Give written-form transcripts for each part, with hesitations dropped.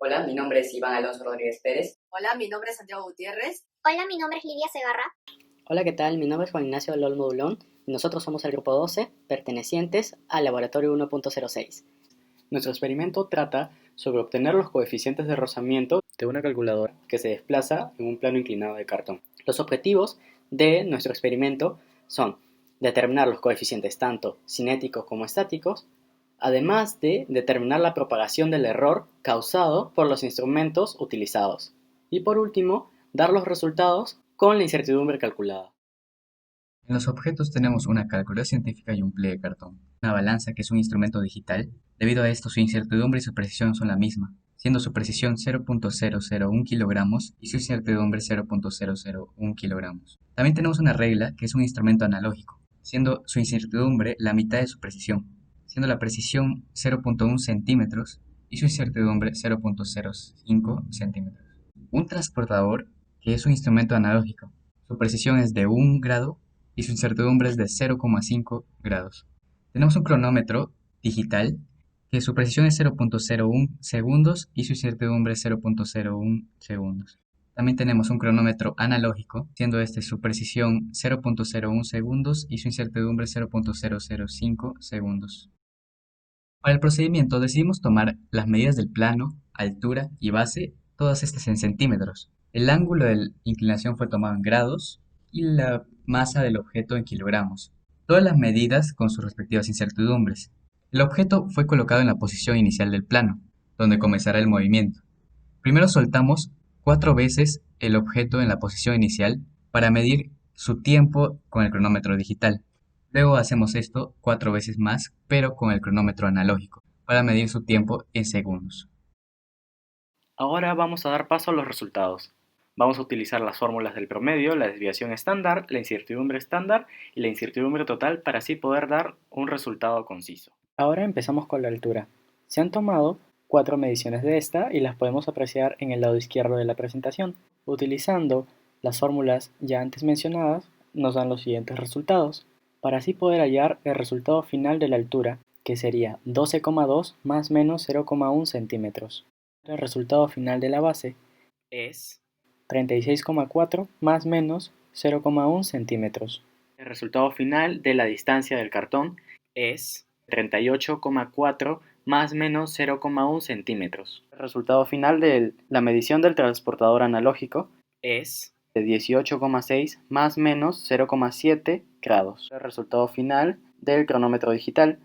Hola, mi nombre es Iván Alonso Rodríguez Pérez. Hola, mi nombre es Santiago Gutiérrez. Hola, mi nombre es Lidia Segarra. Hola, ¿qué tal? Mi nombre es Juan Ignacio Olmo Dulón y nosotros somos el grupo 12, pertenecientes al laboratorio 1.06. Nuestro experimento trata sobre obtener los coeficientes de rozamiento de una calculadora que se desplaza en un plano inclinado de cartón. Los objetivos de nuestro experimento son determinar los coeficientes tanto cinéticos como estáticos, además de determinar la propagación del error causado por los instrumentos utilizados. Y por último, dar los resultados con la incertidumbre calculada. En los objetos tenemos una calculadora científica y un pliego de cartón. Una balanza que es un instrumento digital. Debido a esto, su incertidumbre y su precisión son la misma, siendo su precisión 0.001 kilogramos y su incertidumbre 0.001 kilogramos. También tenemos una regla que es un instrumento analógico, siendo su incertidumbre la mitad de su precisión, siendo la precisión 0.1 centímetros y su incertidumbre 0.05 centímetros. Un transportador, que es un instrumento analógico, su precisión es de 1 grado y su incertidumbre es de 0,5 grados. Tenemos un cronómetro digital, que su precisión es 0.01 segundos y su incertidumbre es 0.01 segundos. También tenemos un cronómetro analógico, siendo su precisión 0.01 segundos y su incertidumbre 0.005 segundos. Para el procedimiento decidimos tomar las medidas del plano, altura y base, todas estas en centímetros. El ángulo de inclinación fue tomado en grados y la masa del objeto en kilogramos. Todas las medidas con sus respectivas incertidumbres. El objeto fue colocado en la posición inicial del plano, donde comenzará el movimiento. Primero soltamos 4 veces el objeto en la posición inicial para medir su tiempo con el cronómetro digital. Luego hacemos esto 4 veces más, pero con el cronómetro analógico, para medir su tiempo en segundos. Ahora vamos a dar paso a los resultados. Vamos a utilizar las fórmulas del promedio, la desviación estándar, la incertidumbre estándar y la incertidumbre total para así poder dar un resultado conciso. Ahora empezamos con la altura. Se han tomado 4 mediciones de esta y las podemos apreciar en el lado izquierdo de la presentación. Utilizando las fórmulas ya antes mencionadas, nos dan los siguientes resultados, para así poder hallar el resultado final de la altura, que sería 12,2 más menos 0,1 centímetros. El resultado final de la base Es 36,4 más menos 0,1 centímetros. el resultado final de la distancia del cartón es 38,4 más menos 0,1 centímetros. El resultado final de la medición del transportador analógico es de 18,6 más menos 0,7 grados. El resultado final del cronómetro digital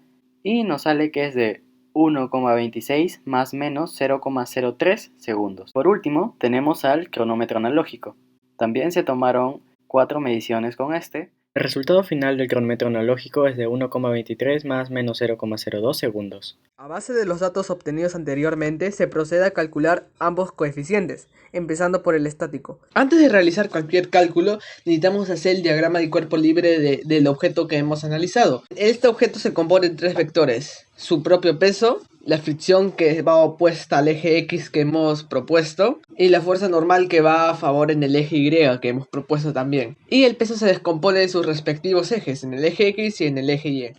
y nos sale que es de 1,26 más menos 0,03 segundos. Por último, tenemos al cronómetro analógico. También se tomaron 4 mediciones con este. El resultado final del cronómetro analógico es de 1,23 más menos 0,02 segundos. A base de los datos obtenidos anteriormente, se procede a calcular ambos coeficientes, empezando por el estático. Antes de realizar cualquier cálculo, necesitamos hacer el diagrama de cuerpo libre del objeto que hemos analizado. Este objeto se compone de 3 vectores: su propio peso, la fricción que va opuesta al eje X que hemos propuesto y la fuerza normal que va a favor en el eje Y que hemos propuesto también. Y el peso se descompone de sus respectivos ejes, en el eje X y en el eje Y.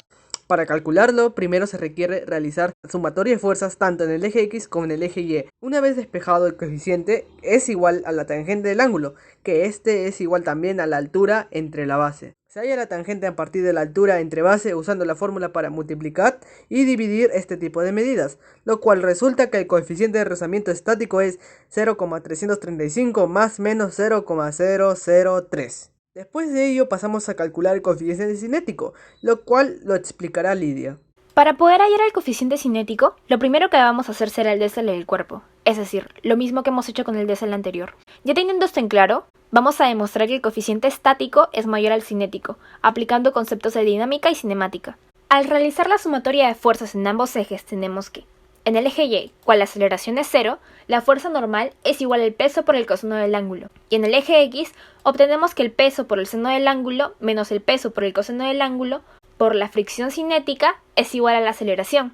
Para calcularlo, primero se requiere realizar sumatoria de fuerzas tanto en el eje X como en el eje Y. Una vez despejado el coeficiente, es igual a la tangente del ángulo, que este es igual también a la altura entre la base. Se halla la tangente a partir de la altura entre base usando la fórmula para multiplicar y dividir este tipo de medidas, lo cual resulta que el coeficiente de rozamiento estático es 0,335 más menos 0,003. Después de ello pasamos a calcular el coeficiente cinético, lo cual lo explicará Lidia. Para poder hallar el coeficiente cinético, lo primero que vamos a hacer será el désel del cuerpo, es decir, lo mismo que hemos hecho con el désel anterior. Ya teniendo esto en claro, vamos a demostrar que el coeficiente estático es mayor al cinético, aplicando conceptos de dinámica y cinemática. Al realizar la sumatoria de fuerzas en ambos ejes tenemos que, en el eje Y, cual la aceleración es 0, la fuerza normal es igual al peso por el coseno del ángulo, y en el eje X obtenemos que el peso por el seno del ángulo menos el peso por el coseno del ángulo por la fricción cinética es igual a la aceleración.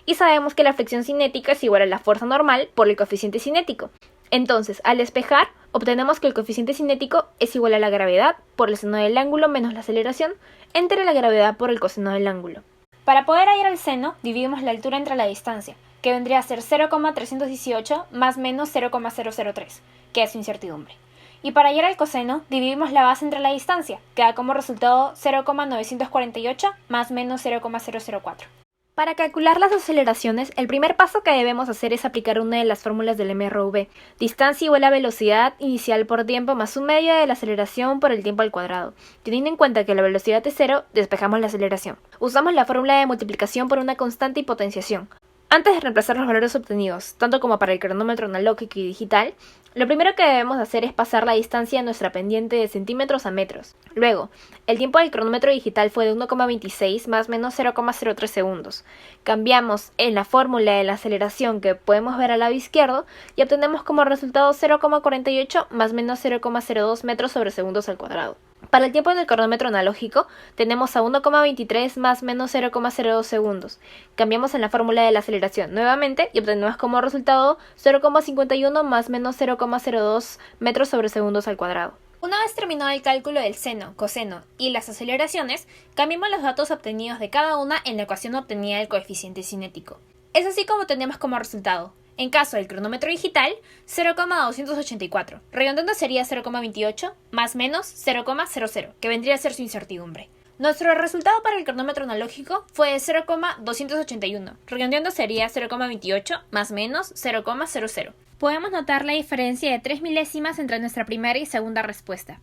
Y sabemos que la fricción cinética es igual a la fuerza normal por el coeficiente cinético. Entonces, al despejar, obtenemos que el coeficiente cinético es igual a la gravedad por el seno del ángulo menos la aceleración entre la gravedad por el coseno del ángulo. Para poder hallar el seno, dividimos la altura entre la distancia, que que vendría a ser 0,318 más menos 0,003, que es su incertidumbre. Y para hallar el coseno, dividimos la base entre la distancia, que da como resultado 0,948 más menos 0,004. Para calcular las aceleraciones, el primer paso que debemos hacer es aplicar una de las fórmulas del MRV. Distancia igual a velocidad inicial por tiempo más un medio de la aceleración por el tiempo al cuadrado. Teniendo en cuenta que la velocidad es 0, despejamos la aceleración. Usamos la fórmula de multiplicación por una constante y potenciación. Antes de reemplazar los valores obtenidos, tanto como para el cronómetro analógico y digital, lo primero que debemos hacer es pasar la distancia de nuestra pendiente de centímetros a metros. Luego, el tiempo del cronómetro digital fue de 1,26 más menos 0,03 segundos. Cambiamos en la fórmula de la aceleración que podemos ver al lado izquierdo y obtenemos como resultado 0,48 más menos 0,02 metros sobre segundos al cuadrado. Para el tiempo del cronómetro analógico, tenemos a 1,23 más menos 0,02 segundos. Cambiamos en la fórmula de la aceleración nuevamente y obtenemos como resultado 0,51 más menos 0,02 metros sobre segundos al cuadrado. Una vez terminado el cálculo del seno, coseno y las aceleraciones, cambiamos los datos obtenidos de cada una en la ecuación obtenida del coeficiente cinético. Es así como tenemos como resultado, en caso del cronómetro digital, 0,284. Redondeando sería 0,28 más menos 0,00, que vendría a ser su incertidumbre. Nuestro resultado para el cronómetro analógico fue de 0,281. Redondeando sería 0,28 más menos 0,00. Podemos notar la diferencia de 3 milésimas entre nuestra primera y segunda respuesta.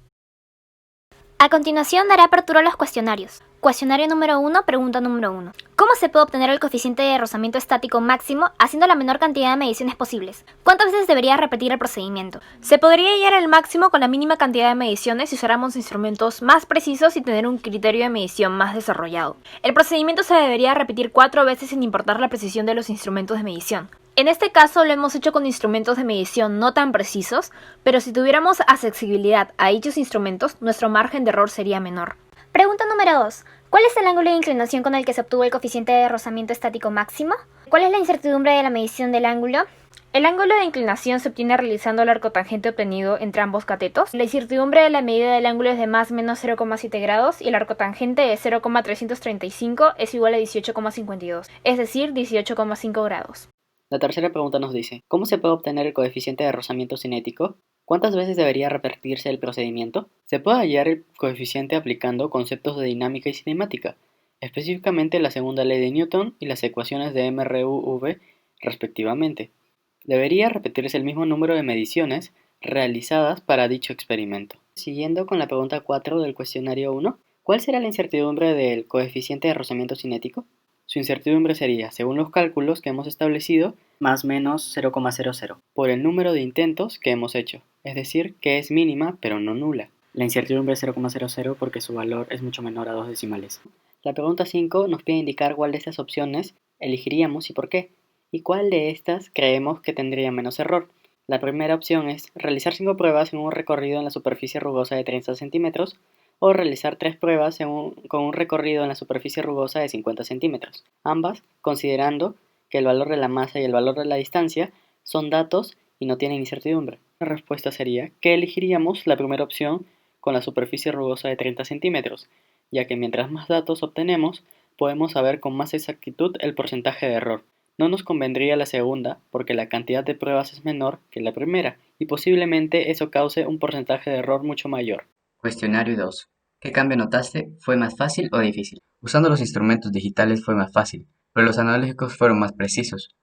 A continuación daré apertura a los cuestionarios. Cuestionario número 1, pregunta número 1. ¿Cómo se puede obtener el coeficiente de rozamiento estático máximo haciendo la menor cantidad de mediciones posibles? ¿Cuántas veces debería repetir el procedimiento? Se podría hallar el máximo con la mínima cantidad de mediciones si usáramos instrumentos más precisos y tener un criterio de medición más desarrollado. El procedimiento se debería repetir 4 veces sin importar la precisión de los instrumentos de medición. En este caso lo hemos hecho con instrumentos de medición no tan precisos, pero si tuviéramos accesibilidad a dichos instrumentos, nuestro margen de error sería menor. Pregunta número 2. ¿Cuál es el ángulo de inclinación con el que se obtuvo el coeficiente de rozamiento estático máximo? ¿Cuál es la incertidumbre de la medición del ángulo? El ángulo de inclinación se obtiene realizando el arcotangente obtenido entre ambos catetos. La incertidumbre de la medida del ángulo es de más menos 0,7 grados y el arcotangente de 0,335 es igual a 18,52, es decir, 18,5 grados. La tercera pregunta nos dice, ¿cómo se puede obtener el coeficiente de rozamiento cinético? ¿Cuántas veces debería repetirse el procedimiento? Se puede hallar el coeficiente aplicando conceptos de dinámica y cinemática, específicamente la segunda ley de Newton y las ecuaciones de MRU-V respectivamente. Debería repetirse el mismo número de mediciones realizadas para dicho experimento. Siguiendo con la pregunta 4 del cuestionario 1, ¿cuál será la incertidumbre del coeficiente de rozamiento cinético? Su incertidumbre sería, según los cálculos que hemos establecido, más menos 0,00 por el número de intentos que hemos hecho, es decir, que es mínima pero no nula. La incertidumbre es 0,00 porque su valor es mucho menor a 2 decimales. La pregunta 5 nos pide indicar cuál de estas opciones elegiríamos y por qué, y cuál de estas creemos que tendría menos error. La primera opción es realizar 5 pruebas en un recorrido en la superficie rugosa de 30 centímetros, o realizar 3 pruebas con un recorrido en la superficie rugosa de 50 centímetros, ambas considerando que el valor de la masa y el valor de la distancia son datos y no tienen incertidumbre. La respuesta sería que elegiríamos la primera opción con la superficie rugosa de 30 centímetros, ya que mientras más datos obtenemos, podemos saber con más exactitud el porcentaje de error. No nos convendría la segunda porque la cantidad de pruebas es menor que la primera y posiblemente eso cause un porcentaje de error mucho mayor. Cuestionario 2. ¿Qué cambio notaste? ¿Fue más fácil o difícil? Usando los instrumentos digitales fue más fácil, pero los analógicos fueron más precisos.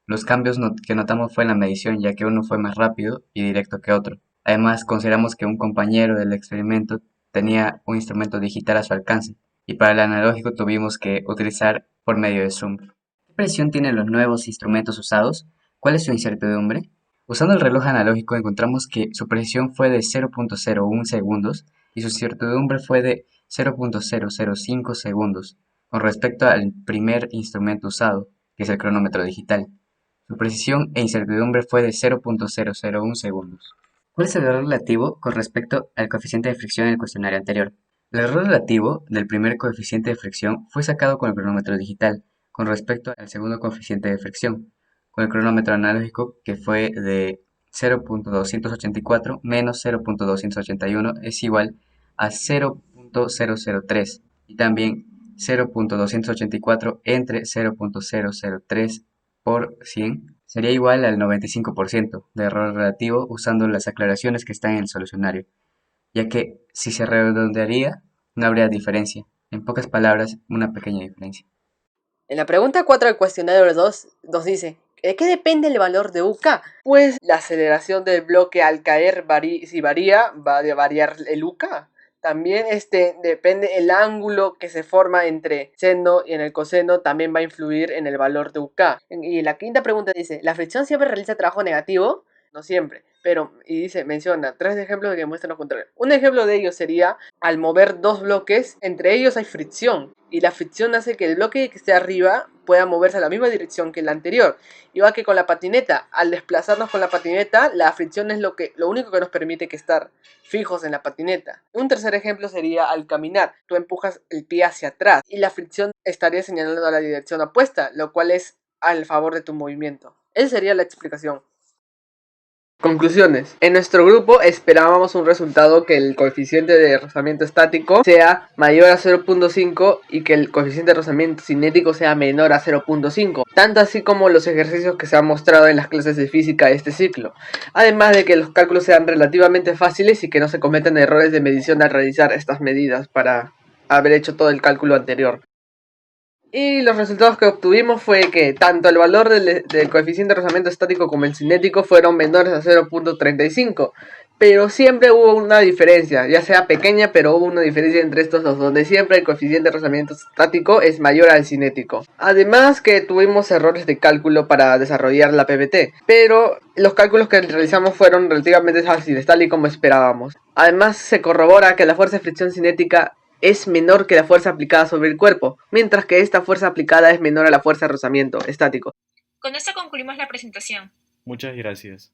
Los cambios que notamos fue en la medición, ya que uno fue más rápido y directo que otro. Además, consideramos que un compañero del experimento tenía un instrumento digital a su alcance, y para el analógico tuvimos que utilizar por medio de Zoom. ¿Qué presión tienen los nuevos instrumentos usados? ¿Cuál es su incertidumbre? Usando el reloj analógico encontramos que su precisión fue de 0.01 segundos y su incertidumbre fue de 0.005 segundos con respecto al primer instrumento usado, que es el cronómetro digital. Su precisión e incertidumbre fue de 0.001 segundos. ¿Cuál es el error relativo con respecto al coeficiente de fricción en el cuestionario anterior? El error relativo del primer coeficiente de fricción fue sacado con el cronómetro digital con respecto al segundo coeficiente de fricción, con el cronómetro analógico que fue de 0.284 menos 0.281 es igual a 0.003 y también 0.284 entre 0.003 por 100 sería igual al 95% de error relativo usando las aclaraciones que están en el solucionario, ya que si se redondearía no habría diferencia. En pocas palabras, una pequeña diferencia. En la pregunta 4 del cuestionario 2 nos dice, ¿de qué depende el valor de UK? Pues la aceleración del bloque al caer si varía, va a variar el UK. También depende el ángulo que se forma entre seno y en el coseno, también va a influir en el valor de UK. Y la quinta pregunta dice, ¿la fricción siempre realiza trabajo negativo? No siempre, pero, menciona 3 ejemplos que muestran lo contrario. Un ejemplo de ello sería, al mover 2 bloques, entre ellos hay fricción, y la fricción hace que el bloque que esté arriba pueda moverse a la misma dirección que el anterior. Igual que con la patineta, al desplazarnos con la patineta, la fricción es lo único que nos permite que estar fijos en la patineta. Un tercer ejemplo sería al caminar, tú empujas el pie hacia atrás, y la fricción estaría señalando a la dirección opuesta, lo cual es al favor de tu movimiento. Esa sería la explicación. Conclusiones. En nuestro grupo esperábamos un resultado que el coeficiente de rozamiento estático sea mayor a 0.5 y que el coeficiente de rozamiento cinético sea menor a 0.5, tanto así como los ejercicios que se han mostrado en las clases de física de este ciclo. Además de que los cálculos sean relativamente fáciles y que no se cometan errores de medición al realizar estas medidas para haber hecho todo el cálculo anterior. Y los resultados que obtuvimos fue que tanto el valor del coeficiente de rozamiento estático como el cinético fueron menores a 0.35, pero siempre hubo una diferencia, ya sea pequeña, pero hubo una diferencia entre estos dos, donde siempre el coeficiente de rozamiento estático es mayor al cinético. Además que tuvimos errores de cálculo para desarrollar la PVT, pero los cálculos que realizamos fueron relativamente fáciles, tal y como esperábamos. Además se corrobora que la fuerza de fricción cinética es menor que la fuerza aplicada sobre el cuerpo, mientras que esta fuerza aplicada es menor a la fuerza de rozamiento estático. Con esto concluimos la presentación. Muchas gracias.